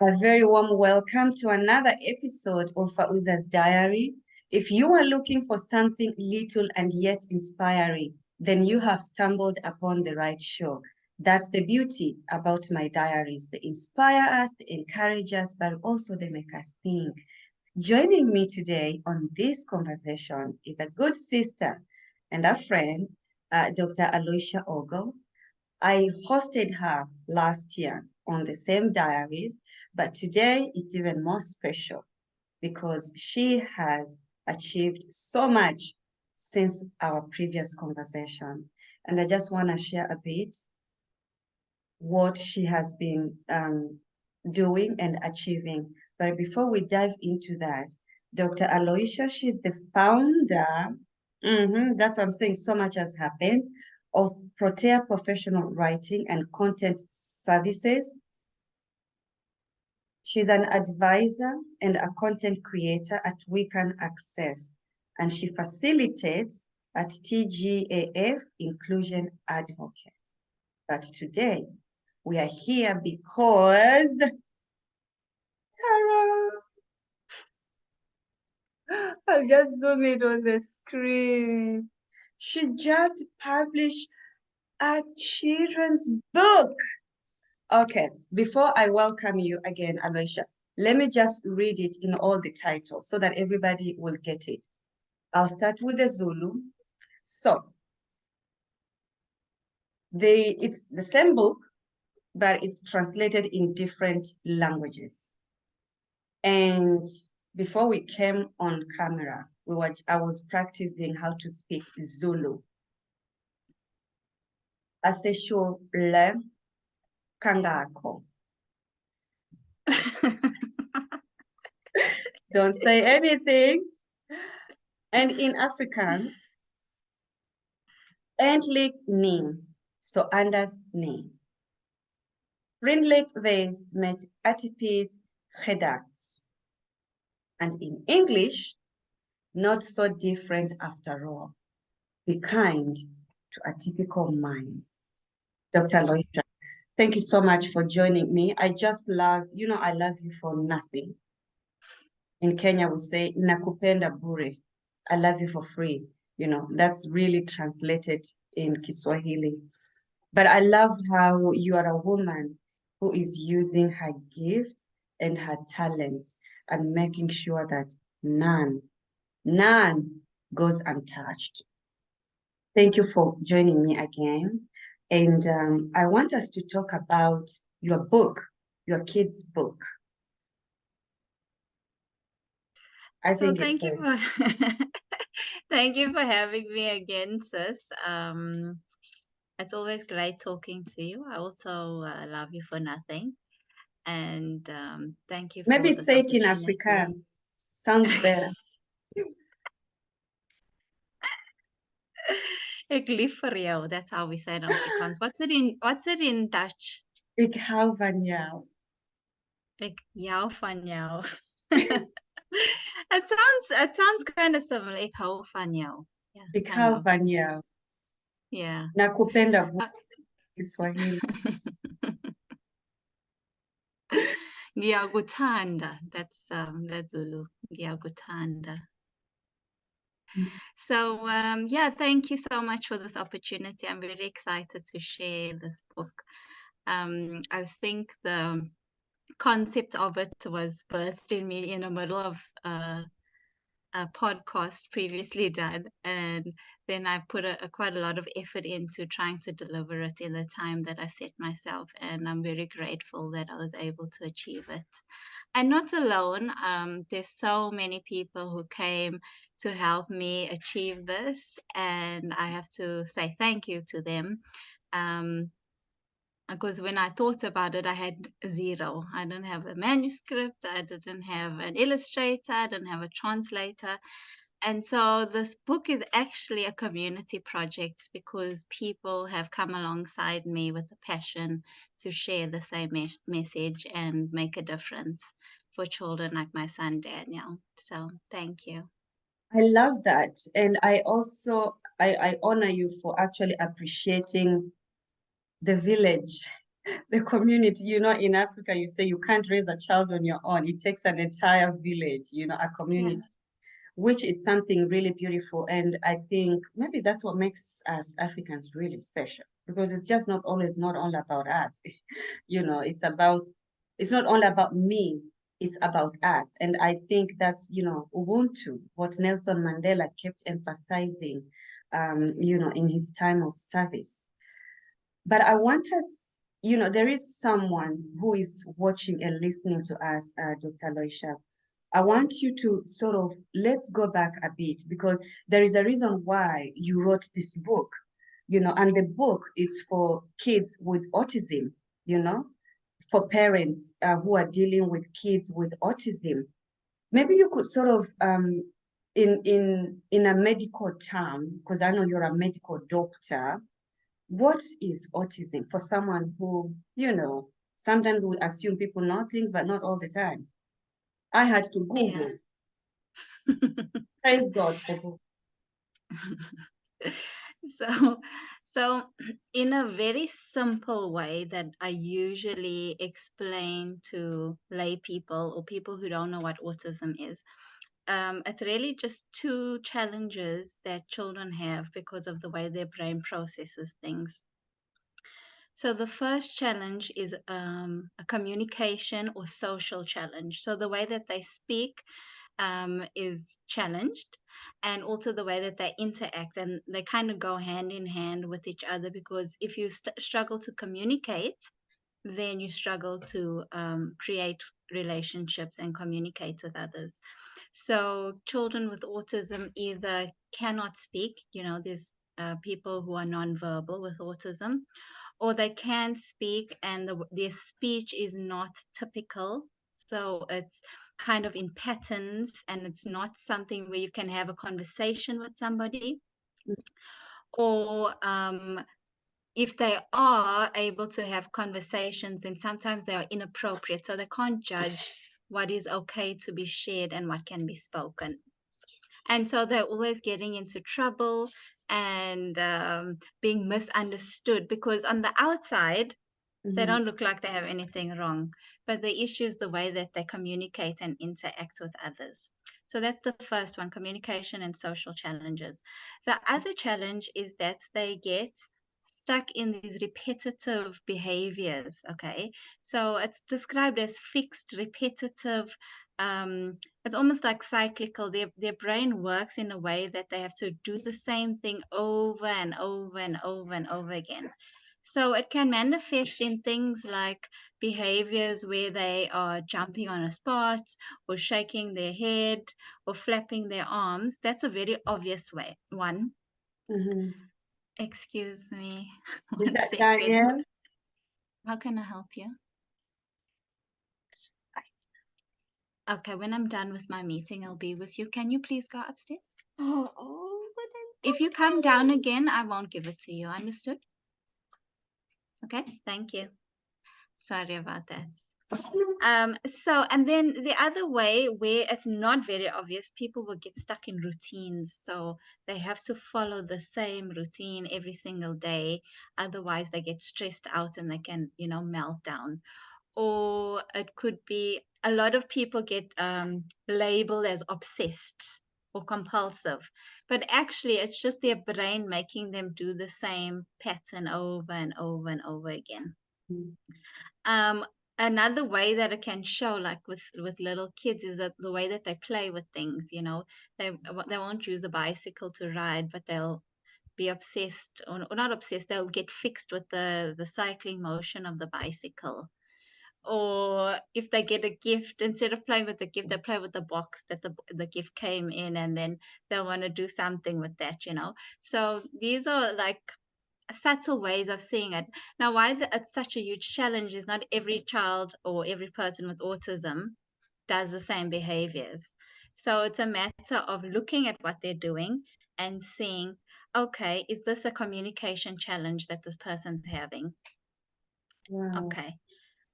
A very warm welcome to another episode of Fauza's Diary. If you are looking for something little and yet inspiring, then you have stumbled upon the right show. That's the beauty about my diaries. They inspire us, they encourage us, but also they make us think. Joining me today on this conversation is a good sister and a friend, Dr. Aloysia Ogle. I hosted her last year on the same diaries, but today it's even more special because she has achieved so much since our previous conversation. And I just want to share a bit what she has been doing and achieving. But before we dive into that, Dr. Aloysia, she's the founder, that's what I'm saying, so much has happened, of Protea Professional Writing and Content Services. She's an advisor and a content creator at We Can Access, and she facilitates at TGAF Inclusion Advocate. But today, we are here because, ta-da! I'll just zoom it on the screen. She just published a children's book. Okay, before I welcome you again, Aloysia, let me just read it in all the titles so that everybody will get it. I'll start with the Zulu. So, it's the same book, but it's translated in different languages. And before we came on camera, I was practicing how to speak Zulu. Asesho le kangako. Don't say anything. And in Afrikaans, eindelijk nie, so anders nie. Vriendelijk wees met atypies gedacht. And in English, not so different after all. Be kind to atypical minds. Dr. Aloysia, thank you so much for joining me. I just love, I love you for nothing. In Kenya, we say, nakupenda bure. I love you for free. That's really translated in Kiswahili. But I love how you are a woman who is using her gifts and her talents and making sure that none goes untouched. Thank you for joining me again. And I want us to talk about your book, your kids' book. Thank you for having me again, sis. It's always great talking to you. I also love you for nothing. And thank you for maybe this say it in Afrikaans. Sounds better. Ek lief vir jou. That's how we say it in Afrikaans. What's it in Dutch? Ik hou van jou. Ek jou van jou. It sounds kind of similar. Ek hou van jou. Yeah, ek hou van jou. Yeah. Nakupenda Kiswahili. Ngiyakuthanda. That's Zulu. Ngiyakuthanda. So thank you so much for this opportunity. I'm very excited to share this book. I think the concept of it was birthed in me in the middle of a podcast previously done, and then I put quite a lot of effort into trying to deliver it in the time that I set myself, and I'm very grateful that I was able to achieve it. And not alone, there's so many people who came to help me achieve this, and I have to say thank you to them. Because when I thought about it, I had zero. I didn't have a manuscript, I didn't have an illustrator, I didn't have a translator. And so this book is actually a community project because people have come alongside me with a passion to share the same message and make a difference for children like my son, Daniel. So thank you. I love that. And I also, I honor you for actually appreciating the village the community, in Africa, you say you can't raise a child on your own. It takes an entire village, a community, which is something really beautiful. And I think maybe that's what makes us Africans really special, because it's just not only about us. It's not only about me, it's about us. And I think that's, Ubuntu, what Nelson Mandela kept emphasizing, in his time of service. But I want us, there is someone who is watching and listening to us, Dr. Aloysia. I want you to let's go back a bit, because there is a reason why you wrote this book, and the book is for kids with autism, for parents who are dealing with kids with autism. Maybe you could in a medical term, because I know you're a medical doctor, what is autism for someone who, sometimes we assume people know things, but not all the time. I had to Google. Praise God for Google. So in a very simple way that I usually explain to lay people or people who don't know what autism is, it's really just two challenges that children have because of the way their brain processes things. So the first challenge is a communication or social challenge. So the way that they speak is challenged, and also the way that they interact, and they kind of go hand in hand with each other, because if you struggle to communicate, then you struggle to create relationships and communicate with others. So children with autism either cannot speak, there's people who are nonverbal with autism, or they can speak and their speech is not typical. So it's kind of in patterns, and it's not something where you can have a conversation with somebody. Or if they are able to have conversations, then sometimes they are inappropriate. So they can't judge what is okay to be shared and what can be spoken. And so they're always getting into trouble and being misunderstood, because on the outside, they don't look like they have anything wrong, but the issue is the way that they communicate and interact with others. So that's the first one, communication and social challenges. The other challenge is that they get stuck in these repetitive behaviors, okay? So it's described as fixed, repetitive, it's almost like cyclical. Their brain works in a way that they have to do the same thing over and over and over and over again. So it can manifest in things like behaviors where they are jumping on a spot, or shaking their head, or flapping their arms. That's a very obvious one. Excuse me. Is 1 that second. Daniel? How can I help you? Okay, when I'm done with my meeting, I'll be with you. Can you please go upstairs? If you come down again, I won't give it to you. Understood? Okay, thank you. Sorry about that. And then the other way where it's not very obvious, people will get stuck in routines. So they have to follow the same routine every single day. Otherwise, they get stressed out and they can, melt down. Or it could be a lot of people get labeled as obsessed or compulsive. But actually, it's just their brain making them do the same pattern over and over and over again. Another way that it can show, like with little kids, is that the way that they play with things. They won't use a bicycle to ride, but they'll be obsessed, or not obsessed, they'll get fixed with the cycling motion of the bicycle. Or if they get a gift, instead of playing with the gift, they play with the box that the gift came in, and then they'll want to do something with that. So these are like subtle ways of seeing it. Now, why it's such a huge challenge is not every child or every person with autism does the same behaviors. So it's a matter of looking at what they're doing and seeing, okay, is this a communication challenge that this person's having? Wow. Okay.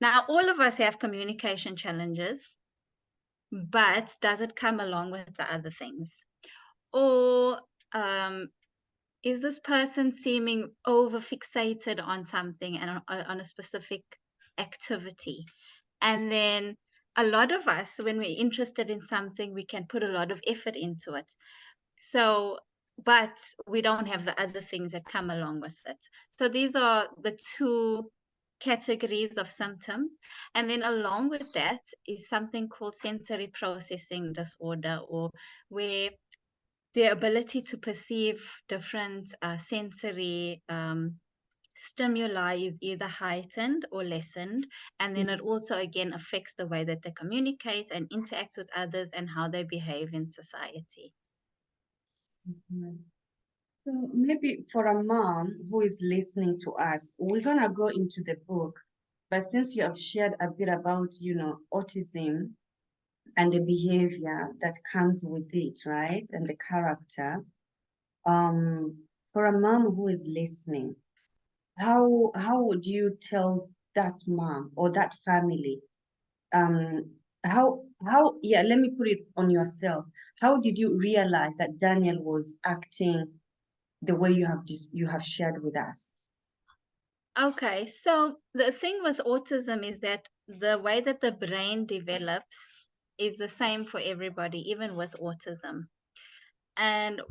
Now, all of us have communication challenges, but does it come along with the other things? Or is this person seeming over fixated on something and on a specific activity? And then a lot of us, when we're interested in something, we can put a lot of effort into it. So, but we don't have the other things that come along with it. So these are the two categories of symptoms. And then along with that is something called sensory processing disorder, or where the ability to perceive different sensory stimuli is either heightened or lessened. And then it also again affects the way that they communicate and interact with others and how they behave in society. Mhm. So maybe for a mom who is listening to us, we're gonna go into the book, but since you have shared a bit about, autism and the behavior that comes with it, right? And the character, for a mom who is listening, how would you tell that mom or that family, um, yeah, let me put it on yourself. How did you realize that Daniel was acting the way you have shared with us? Okay, so the thing with autism is that the way that the brain develops is the same for everybody, even with autism. And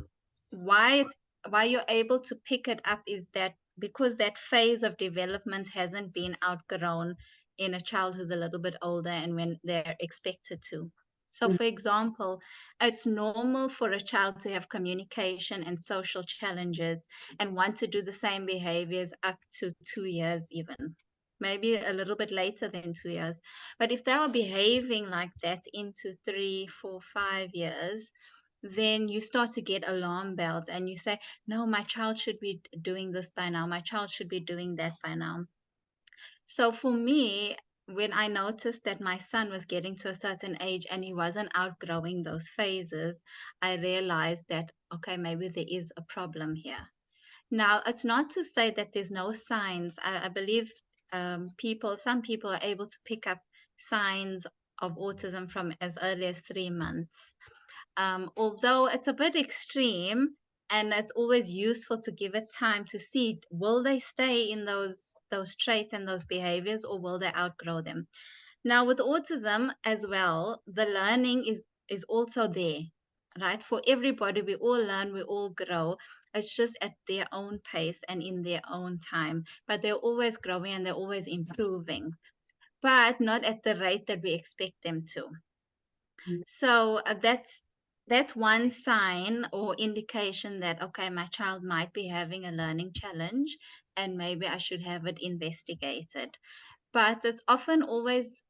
why why you're able to pick it up is that because that phase of development hasn't been outgrown in a child who's a little bit older and when they're expected to. So Mm, for example, it's normal for a child to have communication and social challenges and want to do the same behaviors up to 2 years, even maybe a little bit later than 2 years. But if they are behaving like that into 3, 4, 5 years, then you start to get alarm bells and you say, no, my child should be doing this by now. My child should be doing that by now. So for me, when I noticed that my son was getting to a certain age and he wasn't outgrowing those phases, I realized that, okay, maybe there is a problem here. Now, it's not to say that there's no signs. I believe some people are able to pick up signs of autism from as early as 3 months. Although it's a bit extreme, and it's always useful to give it time to see, will they stay in those traits and those behaviors, or will they outgrow them. Now with autism as well, the learning is also there, right? For everybody, we all learn, we all grow. It's just at their own pace and in their own time, but they're always growing and they're always improving, but not at the rate that we expect them to. mm, So that's one sign or indication that, okay, my child might be having a learning challenge and maybe I should have it investigated. But it's often always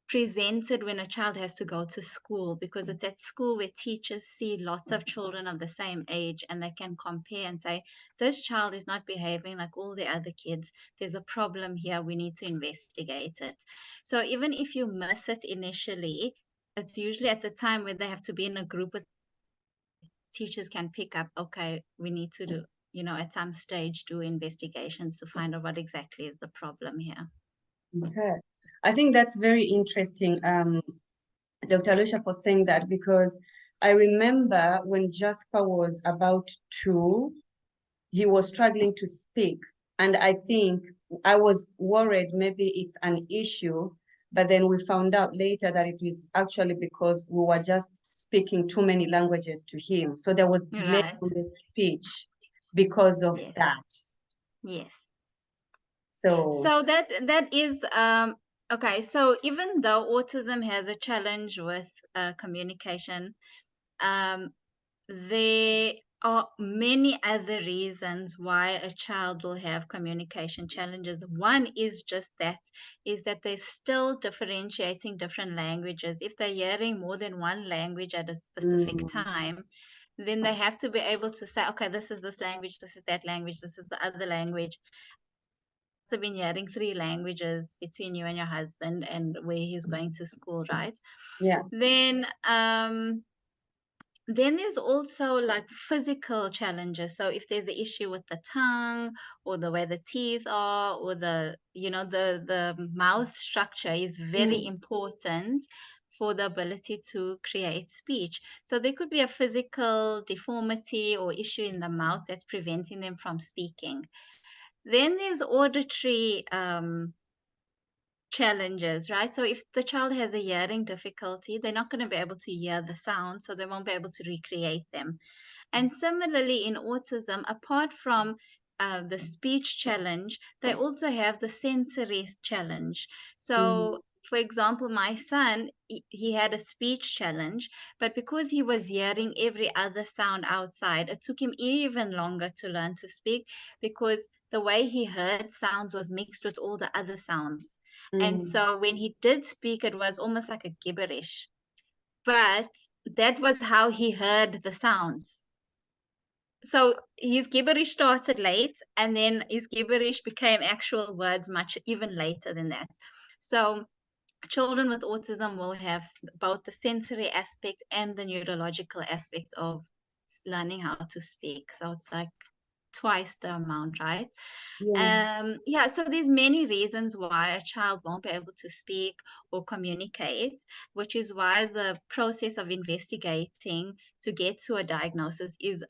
presented when a child has to go to school, because it's at school where teachers see lots of children of the same age and they can compare and say, this child is not behaving like all the other kids. There's a problem here. We need to investigate it. So even if you miss it initially, it's usually at the time where they have to be in a group with teachers can pick up, okay, we need to do, at some stage do investigations to find out what exactly is the problem here. okay. I think that's very interesting, Dr. Aloysia, for saying that, because I remember when Jasper was about 2, he was struggling to speak. And I think I was worried maybe it's an issue, but then we found out later that it was actually because we were just speaking too many languages to him. So there was delay Right. in the speech because of Yes. that. Yes. So, So that is okay. So even though autism has a challenge with communication, um, there are many other reasons why a child will have communication challenges. One is that they're still differentiating different languages. If they're hearing more than one language at a specific mm, time, then they have to be able to say, okay, this is this language, this is that language, this is the other language. Have been hearing 3 languages between you and your husband and where he's going to school, right? yeah. Then there's also like physical challenges. So if there's an issue with the tongue or the way the teeth are, or the mouth structure is very Mm, important for the ability to create speech. So there could be a physical deformity or issue in the mouth that's preventing them from speaking. Then there's auditory challenges, right? So if the child has a hearing difficulty, they're not going to be able to hear the sound, so they won't be able to recreate them. And similarly, in autism, apart from the speech challenge, they also have the sensory challenge. So, for example, my son, he had a speech challenge, but because he was hearing every other sound outside, it took him even longer to learn to speak because the way he heard sounds was mixed with all the other sounds. And so when he did speak, it was almost like a gibberish. But that was how he heard the sounds. So his gibberish started late, and then his gibberish became actual words much even later than that. So children with autism will have both the sensory aspect and the neurological aspect of learning how to speak. So it's like twice the amount, right? Yeah, so there's many reasons why a child won't be able to speak or communicate, which is why the process of investigating to get to a diagnosis is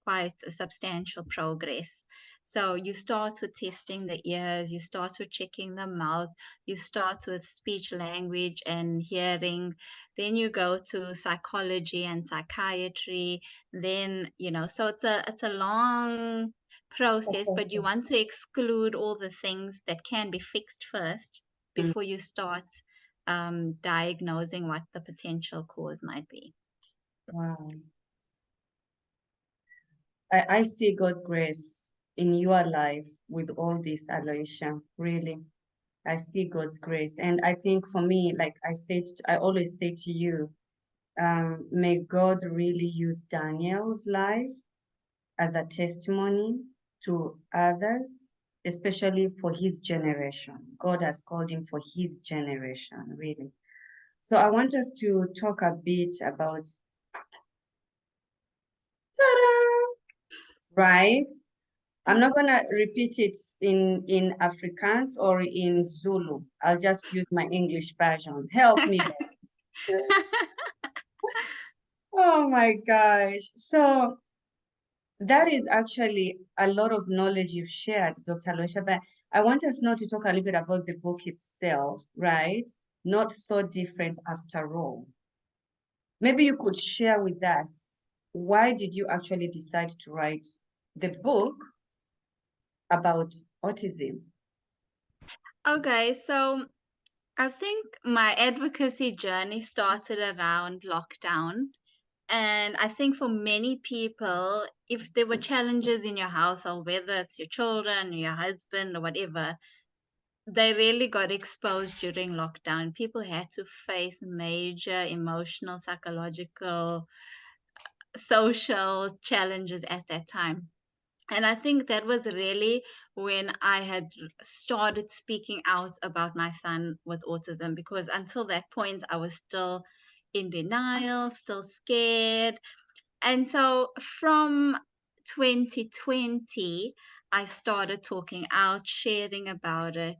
quite a substantial progress. So you start with testing the ears, you start with checking the mouth, you start with speech language and hearing, then you go to psychology and psychiatry, then, so it's a long process, but you want to exclude all the things that can be fixed first before you start diagnosing what the potential cause might be. Wow. I see God's grace in your life with all this, Aloysia, really. I see God's grace. And I think for me, like I always say to you, may God really use Daniel's life as a testimony to others, especially for his generation. God has called him for his generation, really. So I want us to talk a bit about, right? I'm not gonna repeat it in Afrikaans or in Zulu. I'll just use my English version. Help me. Oh my gosh. So that is actually a lot of knowledge you've shared, Dr. Aloysia, but I want us now to talk a little bit about the book itself, right? Not so different after all. Maybe you could share with us, why did you actually decide to write the book about autism? Okay, so I think my advocacy journey started around lockdown. And I think for many people, if there were challenges in your household, whether it's your children, your husband, or whatever, they really got exposed during lockdown. People had to face major emotional, psychological, social challenges at that time. And I think that was really when I had started speaking out about my son with autism, because until that point, I was still in denial, still scared. And so from 2020, I started talking out, sharing about it,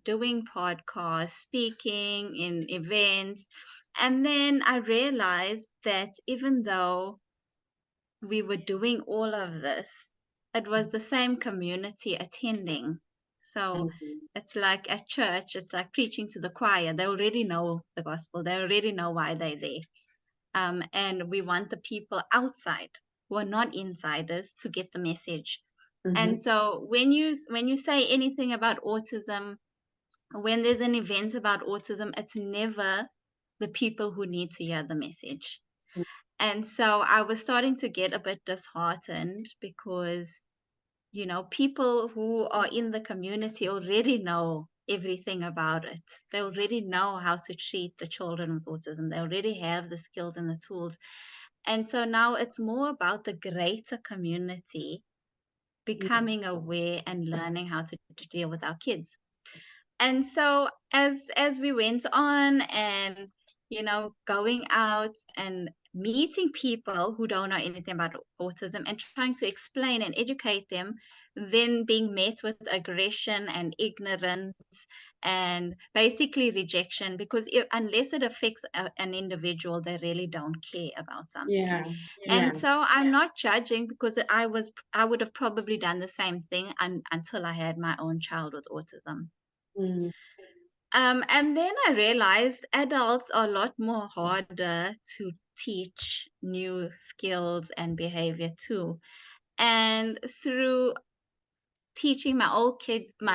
doing podcasts, speaking in events. And then I realized that even though we were doing all of this, it was the same community attending. So it's like at church, it's like preaching to the choir. They already know the gospel, they already know why they're there. And we want the people outside who are not insiders to get the message. And so when you say anything about autism, when there's an event about autism, it's never the people who need to hear the message. And so I was starting to get a bit disheartened because, people who are in the community already know everything about it. They already know how to treat the children with autism. They already have the skills and the tools. And so now it's more about the greater community becoming aware and learning how to deal with our kids. And so as we went on and going out and meeting people who don't know anything about autism and trying to explain and educate them, then being met with aggression and ignorance and basically rejection, because unless it affects an individual, they really don't care about something. Yeah. And Yeah. so I'm not judging, because I would have probably done the same thing until I had my own child with autism. Mm. And then I realized adults are a lot more harder to teach new skills and behavior too. And through teaching my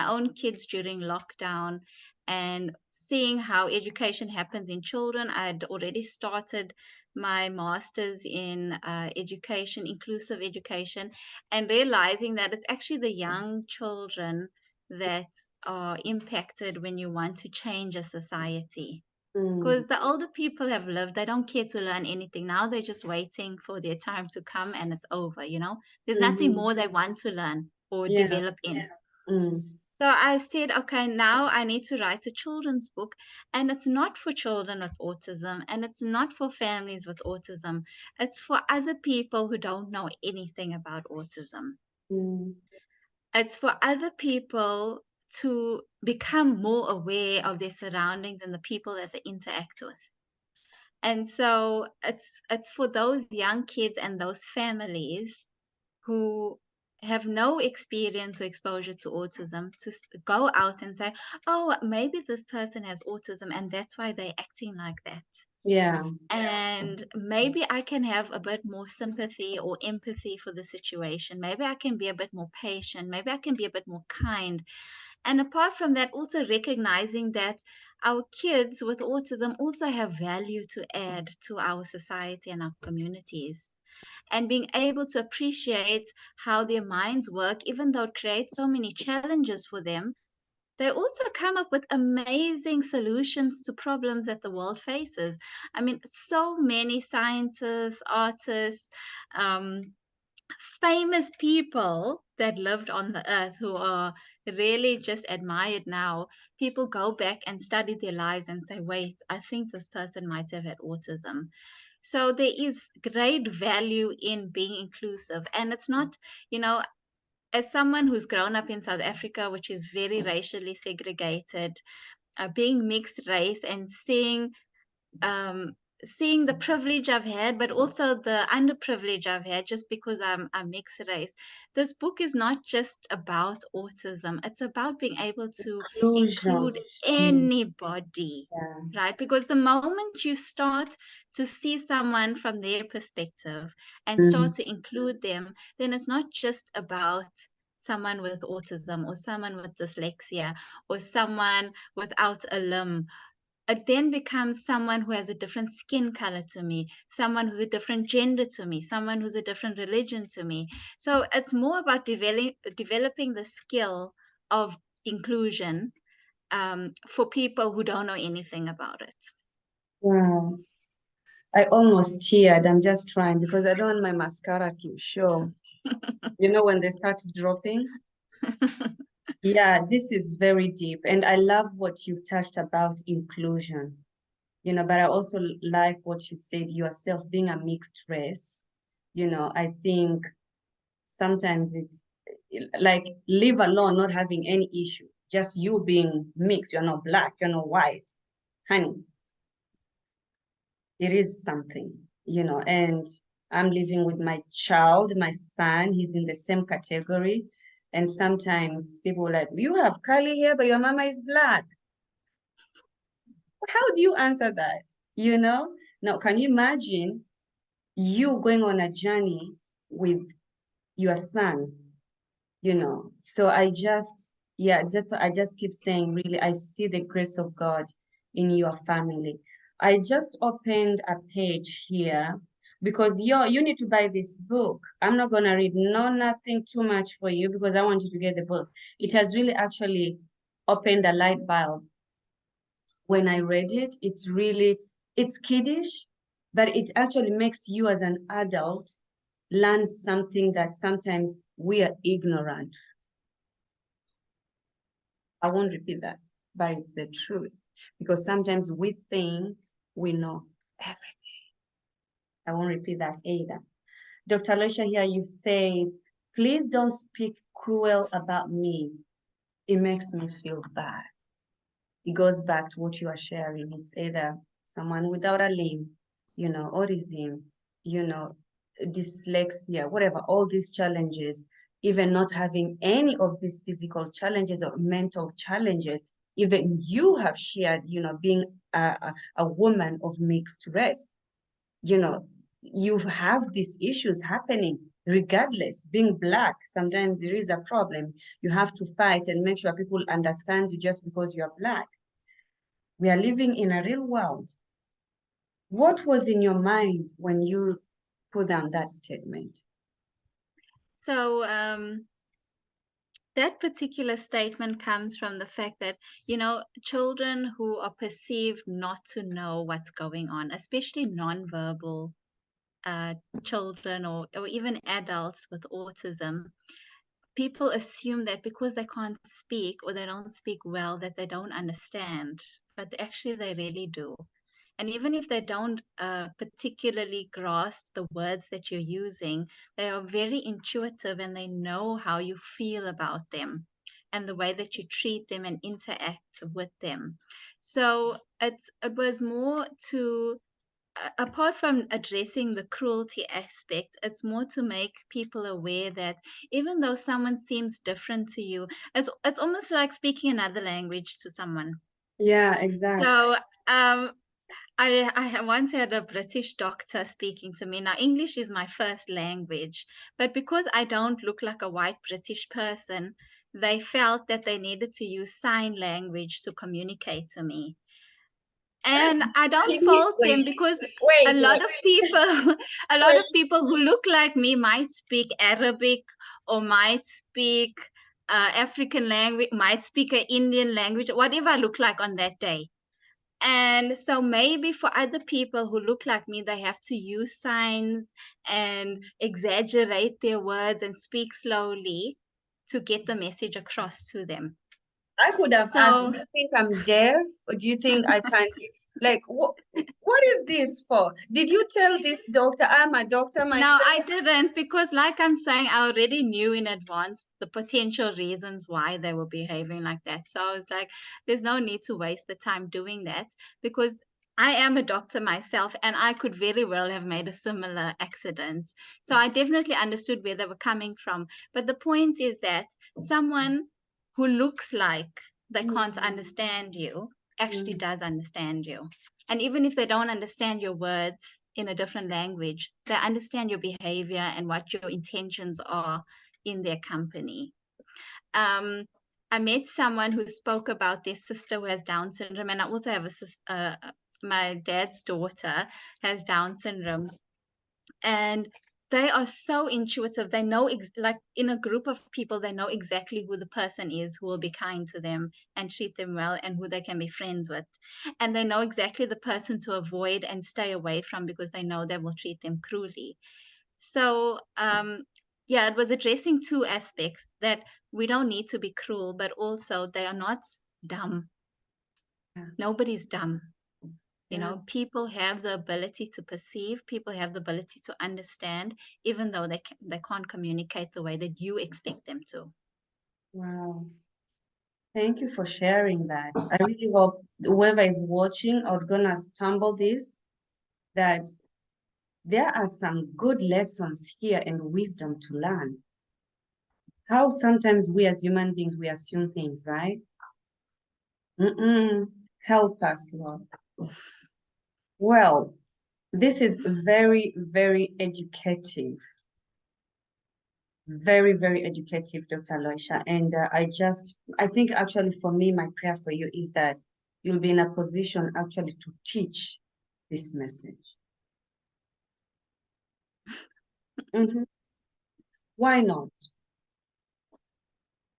own kids during lockdown and seeing how education happens in children, I'd already started my master's in education, inclusive education, and realizing that it's actually the young children that are impacted when you want to change a society. Mm. Because the older people have lived, they don't care to learn anything. Now they're just waiting for their time to come and it's over, you know? There's nothing Mm-hmm. more they want to learn or Yeah. develop in. Mm. So I said, okay, now I need to write a children's book. And it's not for children with autism and it's not for families with autism. It's for other people who don't know anything about autism. Mm. It's for other people to become more aware of their surroundings and the people that they interact with. And so it's for those young kids and those families who have no experience or exposure to autism to go out and say, oh, maybe this person has autism and that's why they're acting like that. Yeah. And maybe I can have a bit more sympathy or empathy for the situation. Maybe I can be a bit more patient. Maybe I can be a bit more kind. And apart from that, also recognizing that our kids with autism also have value to add to our society and our communities. And being able to appreciate how their minds work, even though it creates so many challenges for them, they also come up with amazing solutions to problems that the world faces. I mean, so many scientists, artists, um, famous people that lived on the earth who are really just admired now. People go back and study their lives and say, wait, I think this person might have had autism. So there is great value in being inclusive. And it's not, you know, as someone who's grown up in South Africa, which is very racially segregated, being mixed race and um, seeing the privilege I've had, but also the underprivilege I've had just because I'm mixed race. This book is not just about autism. It's about being able to include Inclusion. Mm. anybody, Yeah. right? Because the moment you start to see someone from their perspective and Mm. start to include them, then it's not just about someone with autism or someone with dyslexia or someone without a limb. It then becomes someone who has a different skin color to me, someone who's a different gender to me, someone who's a different religion to me. So it's more about developing the skill of inclusion for people who don't know anything about it. Wow. I almost teared. I'm just trying because I don't want my mascara to show. You know, when they start dropping. Yeah, this is very deep. And I love what you touched about inclusion, you know, but I also like what you said yourself, being a mixed race. You know, I think sometimes it's like leave alone not having any issue, just you being mixed. You're not black, you're not white. Honey, it is something, you know, and I'm living with my child, my son, he's in the same category. And sometimes people are like, you have curly hair, but your mama is black. How do you answer that? You know? Now, can you imagine you going on a journey with your son? You know, so I just keep saying, really, I see the grace of God in your family. I just opened a page here because you need to buy this book. I'm not gonna read nothing too much for you because I want you to get the book. It has really actually opened a light bulb. When I read it, it's kiddish, but it actually makes you as an adult learn something that sometimes we are ignorant. I won't repeat that, but it's the truth because sometimes we think we know everything. I won't repeat that either. Dr. Aloysia, here you said Please don't speak cruel about me. It makes me feel bad. It goes back to what you are sharing. It's either someone without a limb, autism, you know, dyslexia, whatever, all these challenges, even not having any of these physical challenges or mental challenges, even you have shared, being a woman of mixed race, you have these issues happening regardless. Being Black, sometimes there is a problem. You have to fight and make sure people understand you just because you're Black. We are living in a real world. What was in your mind when you put down that statement? So that particular statement comes from the fact that, children who are perceived not to know what's going on, especially nonverbal children or even adults with autism, people assume that because they can't speak or they don't speak well, that they don't understand. But actually, they really do. And even if they don't particularly grasp the words that you're using, they are very intuitive and they know how you feel about them and the way that you treat them and interact with them. So it was more to apart from addressing the cruelty aspect, it's more to make people aware that even though someone seems different to you, it's almost like speaking another language to someone. Yeah, exactly. So I once had a British doctor speaking to me. Now, English is my first language, but because I don't look like a white British person, they felt that they needed to use sign language to communicate to me. And I don't fault them because a Wait, lot of people, a lot wait. of people who look like me might speak Arabic or might speak African language, might speak an Indian language, whatever I look like on that day. And so maybe for other people who look like me, they have to use signs and exaggerate their words and speak slowly to get the message across to them. I could have asked, So do you think I'm deaf? Or do you think I can't hear? Like, what is this for? Did you tell this doctor, I'm a doctor no, myself? I didn't because, like I'm saying, I already knew in advance the potential reasons why they were behaving like that. So I was like, there's no need to waste the time doing that because I am a doctor myself and I could very well have made a similar accident. So I definitely understood where they were coming from. But the point is that someone who looks like they can't understand you actually Mm. does understand you. And even if they don't understand your words in a different language, they understand your behavior and what your intentions are in their company. Um, I met someone who spoke about their sister who has Down syndrome, and I also have a sister. My dad's daughter has Down syndrome, and they are so intuitive. They know, like in a group of people, they know exactly who the person is who will be kind to them and treat them well and who they can be friends with. And they know exactly the person to avoid and stay away from because they know they will treat them cruelly. So, yeah, it was addressing two aspects that we don't need to be cruel, but also they are not dumb. Yeah, Nobody's dumb. yeah. People have the ability to perceive, people have the ability to understand, even though they can't communicate the way that you expect them to. Wow. Thank you for sharing that. I really hope whoever is watching or gonna stumble this, that there are some good lessons here and wisdom to learn. How sometimes we as human beings, we assume things, right? Help us, Lord. Well, this is very, very educative. Very, very educative, Dr. Aloysia. And I think actually for me, my prayer for you is that you'll be in a position actually to teach this message. Mhm. Why not?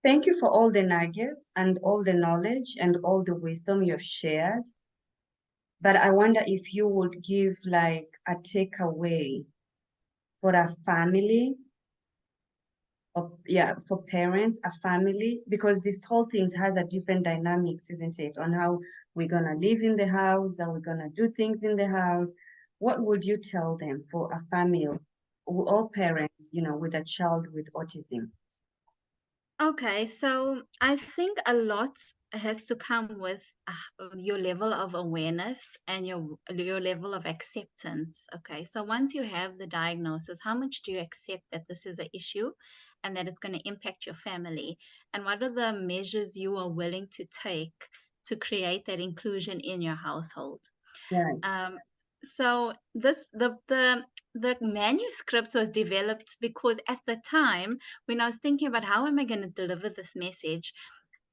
Thank you for all the nuggets and all the knowledge and all the wisdom you've shared. But I wonder if you would give like a takeaway for a family, or yeah, for parents, a family, because this whole thing has a different dynamics, isn't it? On how we're gonna live in the house, how we're gonna do things in the house. What would you tell them for a family all parents, with a child with autism? Okay, so I think a lot has to come with your level of awareness and your level of acceptance. Okay, so once you have the diagnosis, how much do you accept that this is an issue and that it's going to impact your family? And what are the measures you are willing to take to create that inclusion in your household? Right. Um, so the manuscript was developed because at the time when I was thinking about how am I going to deliver this message,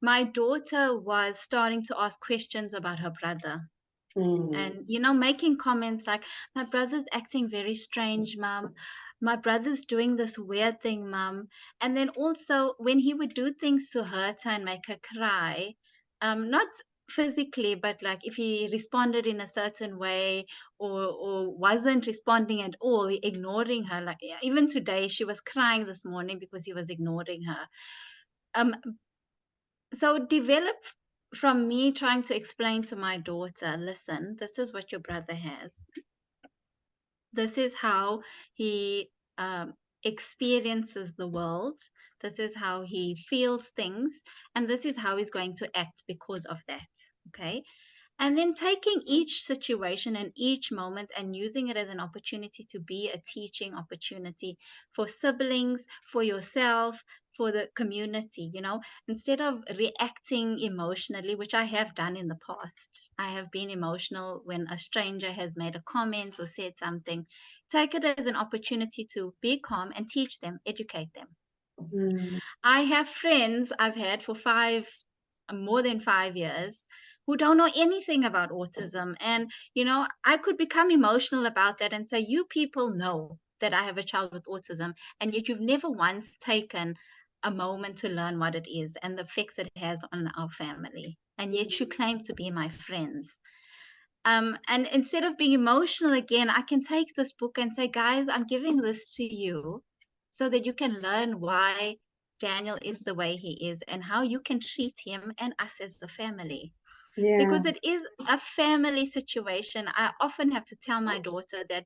my daughter was starting to ask questions about her brother. And making comments like, my brother's acting very strange, mom. My brother's doing this weird thing, mom. And then also when he would do things to hurt her and make her cry, not physically, but like if he responded in a certain way or wasn't responding at all, ignoring her. Like even today, she was crying this morning because he was ignoring her. Um, so develop from me trying to explain to my daughter, listen, this is what your brother has. This is how he experiences the world. This is how he feels things. And this is how he's going to act because of that. Okay. And then taking each situation and each moment and using it as an opportunity to be a teaching opportunity for siblings, for yourself, for the community, instead of reacting emotionally, which I have done in the past. I have been emotional when a stranger has made a comment or said something. Take it as an opportunity to be calm and teach them, educate them. I have friends I've had for more than 5 years who don't know anything about autism. And, I could become emotional about that and say, you people know that I have a child with autism, and yet you've never once taken a moment to learn what it is and the effects it has on our family. And yet you claim to be my friends. And instead of being emotional again, I can take this book and say, guys, I'm giving this to you so that you can learn why Daniel is the way he is and how you can treat him and us as a family. Yeah. Because it is a family situation. I often have to tell my daughter that,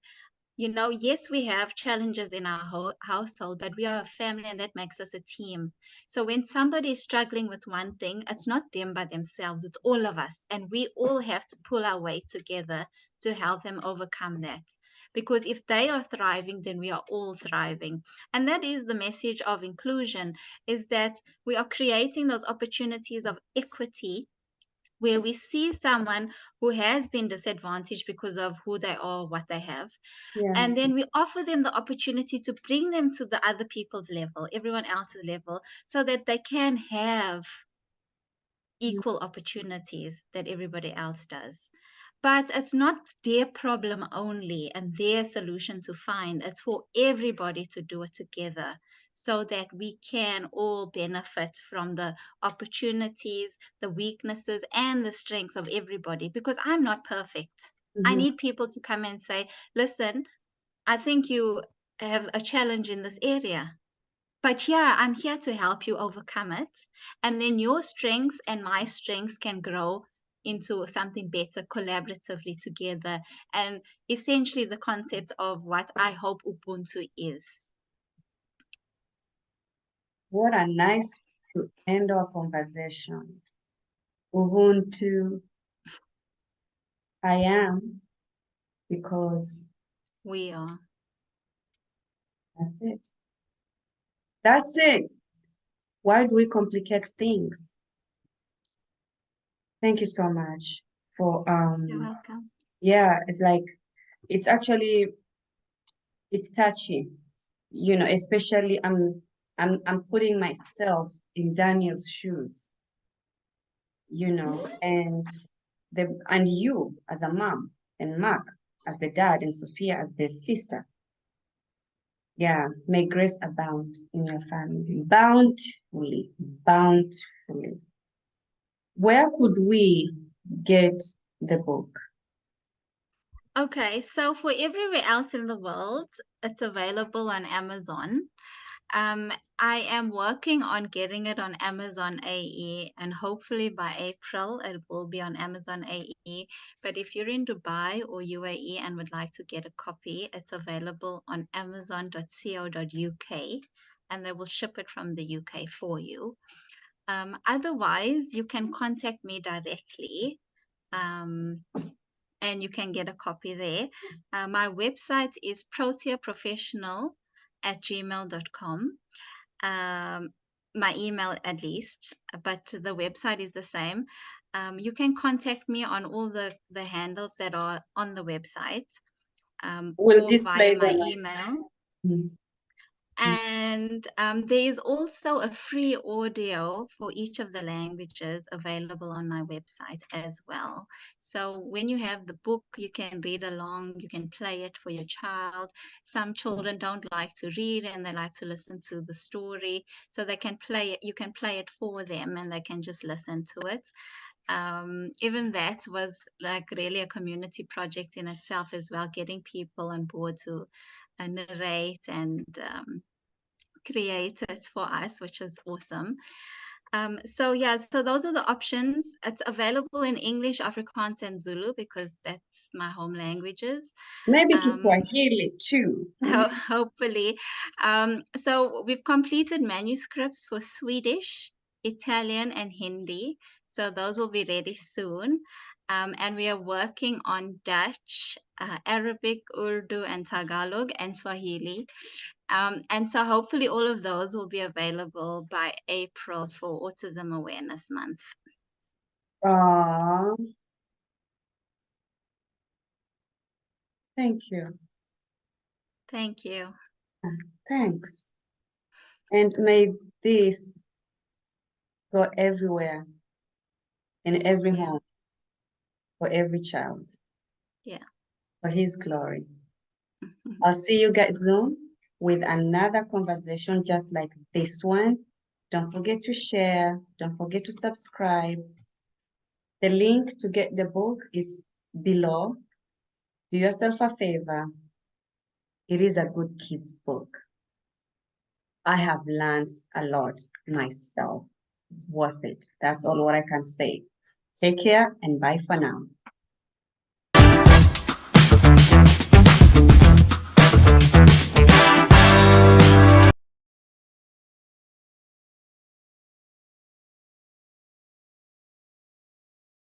yes, we have challenges in our household, but we are a family and that makes us a team. So when somebody is struggling with one thing, it's not them by themselves, it's all of us. And we all have to pull our weight together to help them overcome that. Because if they are thriving, then we are all thriving. And that is the message of inclusion, is that we are creating those opportunities of equity where we see someone who has been disadvantaged because of who they are, what they have, Yeah. and then we offer them the opportunity to bring them to the other people's level, everyone else's level, so that they can have equal opportunities that everybody else does. But it's not their problem only and their solution to find. It's for everybody to do it together so that we can all benefit from the opportunities, the weaknesses, and the strengths of everybody. Because I'm not perfect. I need people to come and say, listen, I think you have a challenge in this area. But yeah, I'm here to help you overcome it. And then your strengths and my strengths can grow into something better collaboratively together. And essentially, the concept of what I hope Ubuntu is. What a nice to end our conversation. Ubuntu, I am, because We are. that's it. That's it. Why do we complicate things? Thank you so much for You're welcome. yeah, it's actually it's touchy, especially I'm putting myself in Daniel's shoes, and you as a mom, and Mark as the dad, and Sophia as the sister. Yeah, may grace abound in your family, bountifully, bountifully. Where could we get the book? Okay, so for everywhere else in the world, it's available on Amazon. I am working on getting it on Amazon AE, and hopefully by April it will be on Amazon AE. But if you're in Dubai or UAE and would like to get a copy, it's available on amazon.co.uk, and they will ship it from the UK for you. Otherwise, you can contact me directly. And you can get a copy there. My website is proteaprofessional@gmail.com. My email at least, but the website is the same. You can contact me on all the handles that are on the website, We'll or display via my them. email. Mm. And there is also a free audio for each of the languages available on my website as well. So when you have the book, you can read along, you can play it for your child. Some children don't like to read and they like to listen to the story. So they can play it, you can play it for them and they can just listen to it. Even that was like really a community project in itself as well, getting people on board to narrate and create it for us, which is awesome. So yeah, so those are the options. It's available in English, Afrikaans, and Zulu because that's my home languages. Maybe Kiswahili too. Hopefully. So we've completed manuscripts for Swedish, Italian, and Hindi. So those will be ready soon. And we are working on Dutch, Arabic, Urdu, and Tagalog, and Swahili. And so hopefully all of those will be available by April for Autism Awareness Month. Thank you. Thank you. Thanks. And may this go everywhere, in every home, for every child. Yeah. For His glory. I'll see you guys soon with another conversation just like this one. Don't forget to share. Don't forget to subscribe. The link to get the book is below. Do yourself a favor. It is a good kids book. I have learned a lot myself. It's worth it. That's all what I can say. Take care and bye for now.